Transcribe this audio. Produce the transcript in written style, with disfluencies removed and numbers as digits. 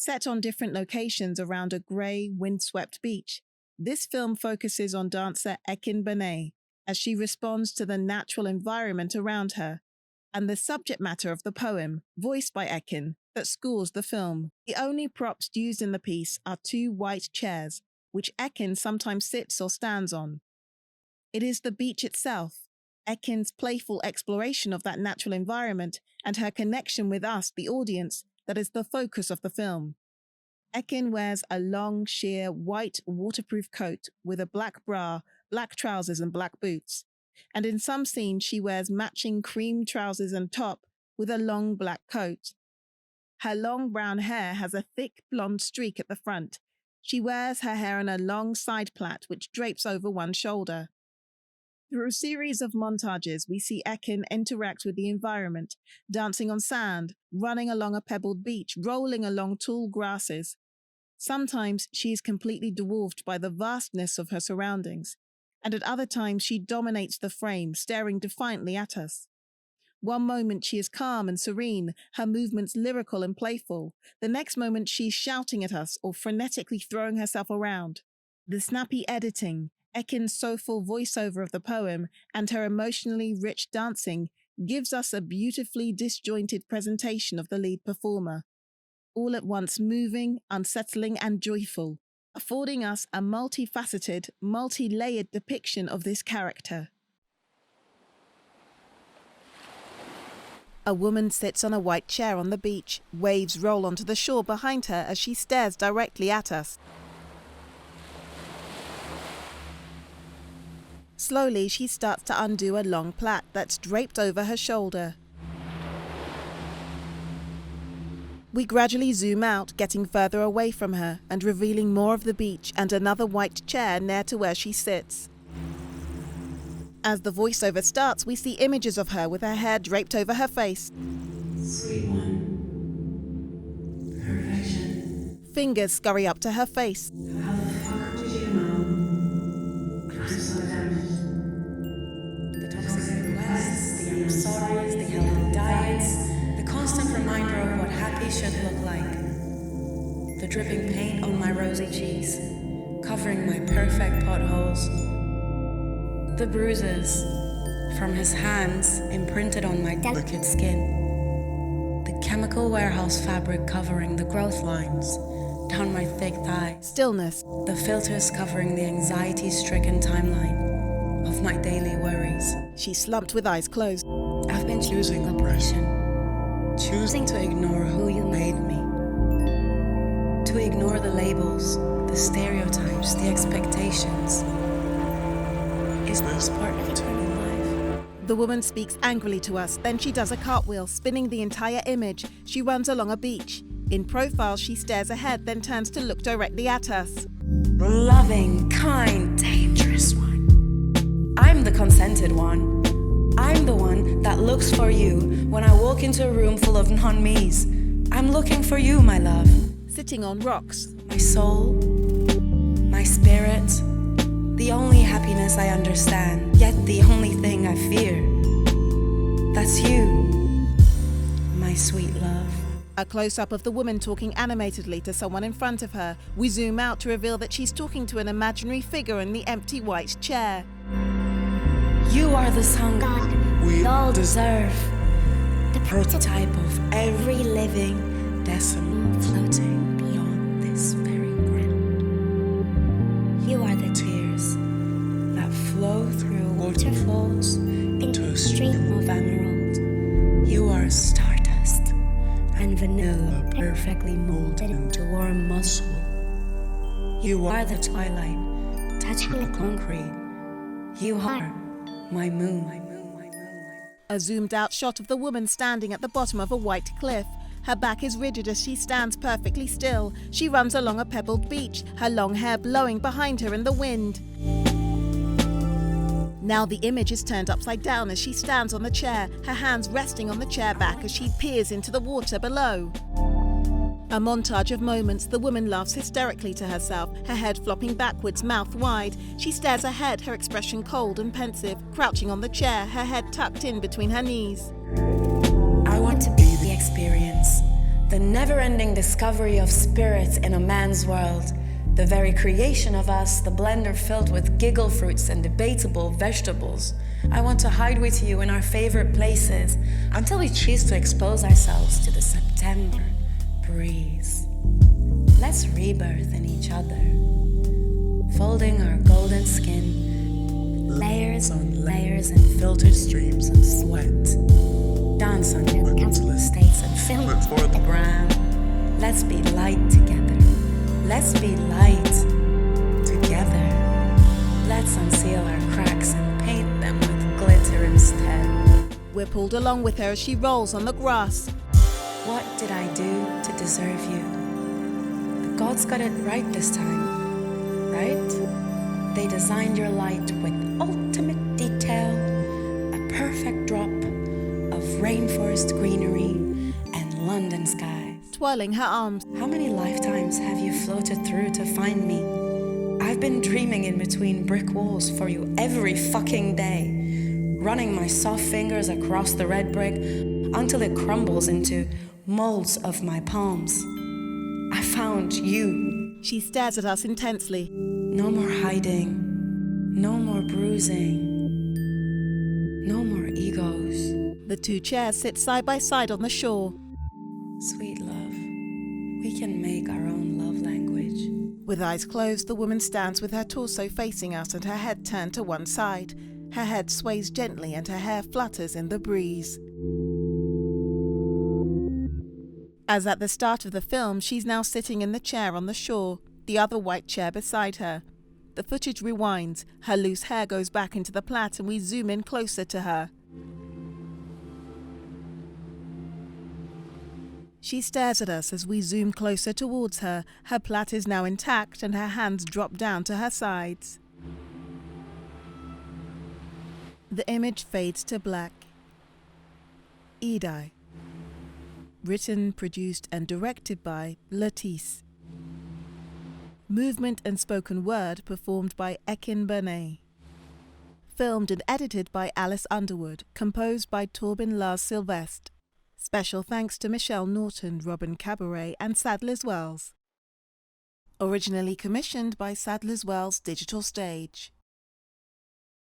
Set on different locations around a grey, windswept beach, this film focuses on dancer Ekin Bernay as she responds to the natural environment around her, and the subject matter of the poem, voiced by Ekin, that scores the film. The only props used in the piece are 2 white chairs, which Ekin sometimes sits or stands on. It is the beach itself, Ekin's playful exploration of that natural environment, and her connection with us, the audience, that is the focus of the film. Ekin wears a long, sheer, white, waterproof coat with a black bra, black trousers and black boots. And in some scenes she wears matching cream trousers and top with a long black coat. Her long brown hair has a thick blonde streak at the front. She wears her hair in a long side plait which drapes over one shoulder. Through a series of montages, we see Ekin interact with the environment, dancing on sand, running along a pebbled beach, rolling along tall grasses. Sometimes she is completely dwarfed by the vastness of her surroundings, and at other times she dominates the frame, staring defiantly at us. One moment she is calm and serene, her movements lyrical and playful. The next moment she's shouting at us or frenetically throwing herself around. The snappy editing, Ekin's soulful voiceover of the poem, and her emotionally rich dancing gives us a beautifully disjointed presentation of the lead performer, all at once moving, unsettling and joyful, affording us a multifaceted, multi-layered depiction of this character. A woman sits on a white chair on the beach. Waves roll onto the shore behind her as she stares directly at us. Slowly, she starts to undo a long plait that's draped over her shoulder. We gradually zoom out, getting further away from her and revealing more of the beach and another white chair near to where she sits. As the voiceover starts, we see images of her with her hair draped over her face. Sweet one. Perfection. Fingers scurry up to her face. How the fuck did you know? I'm so damaged. The toxic requests, the I'm sorries, the healthy diets, the constant reminder of what happy should look like. The dripping paint on my rosy cheeks, covering my perfect potholes. The bruises from his hands imprinted on my delicate skin. The chemical warehouse fabric covering the growth lines down my thick thighs. Stillness. The filters covering the anxiety-stricken timeline of my daily worries. She slumped with eyes closed. I've been choosing oppression, choosing to ignore who you made me, to ignore the labels, the stereotypes, the expectations. Is this part of eternal life? The woman speaks angrily to us, then she does a cartwheel, spinning the entire image. She runs along a beach. In profile, she stares ahead, then turns to look directly at us. Loving, kind, dangerous one. I'm the consented one. I'm the one that looks for you when I walk into a room full of non-me's. I'm looking for you, my love. Sitting on rocks. My soul, my spirit, the only happiness I understand, yet the only thing I fear. That's you, my sweet love. A close-up of the woman talking animatedly to someone in front of her. We zoom out to reveal that she's talking to an imaginary figure in the empty white chair. You are the sun god we all deserve. The prototype of every living decimal floating beyond this very ground. You are the tears that flow through waterfalls into a stream of emerald. You are stardust and vanilla perfectly molded into warm muscle. You are the twilight touching the concrete. You are my moon. A zoomed-out shot of the woman standing at the bottom of a white cliff. Her back is rigid as she stands perfectly still. She runs along a pebbled beach, her long hair blowing behind her in the wind. Now the image is turned upside down as she stands on the chair, her hands resting on the chair back as she peers into the water below. A montage of moments, the woman laughs hysterically to herself, her head flopping backwards, mouth wide. She stares ahead, her expression cold and pensive, crouching on the chair, her head tucked in between her knees. I want to be the experience, The never-ending discovery of spirits in a man's world. The very creation of us, the blender filled with giggle fruits and debatable vegetables. I want to hide with you in our favorite places until we choose to expose ourselves to the September breeze. Let's rebirth in each other, folding our golden skin, layers on layers and filtered streams of sweat. Dance on your countless states and film it for the gram. Let's be light together. Let's be light together. Let's unseal our cracks and paint them with glitter instead. We're pulled along with her as she rolls on the grass. What did I do to deserve you? The gods got it right this time, right? They designed your light with ultimate detail, a perfect drop of rainforest greenery and London sky. Twirling her arms. How many lifetimes have you floated through to find me? I've been dreaming in between brick walls for you every fucking day, running my soft fingers across the red brick until it crumbles into molds of my palms. I found you. She stares at us intensely. No more hiding, no more bruising, no more egos. The two chairs sit side by side on the shore. Sweet love, we can make our own love language. With eyes closed, the woman stands with her torso facing us and her head turned to one side. Her head sways gently and her hair flutters in the breeze. As at the start of the film, she's now sitting in the chair on the shore, the other white chair beside her. The footage rewinds, her loose hair goes back into the plait and we zoom in closer to her. She stares at us as we zoom closer towards her. Her plait is now intact and her hands drop down to her sides. The image fades to black. EDIH. Written, produced and directed by Lars. Movement and spoken word performed by Ekin Bernay. Filmed and edited by Underwood. Composed by Torben, Lars, Sylvest. Special thanks to Michelle Norton, Robyn Cabaret and Sadler's Wells. Originally commissioned by Sadler's Wells Digital Stage.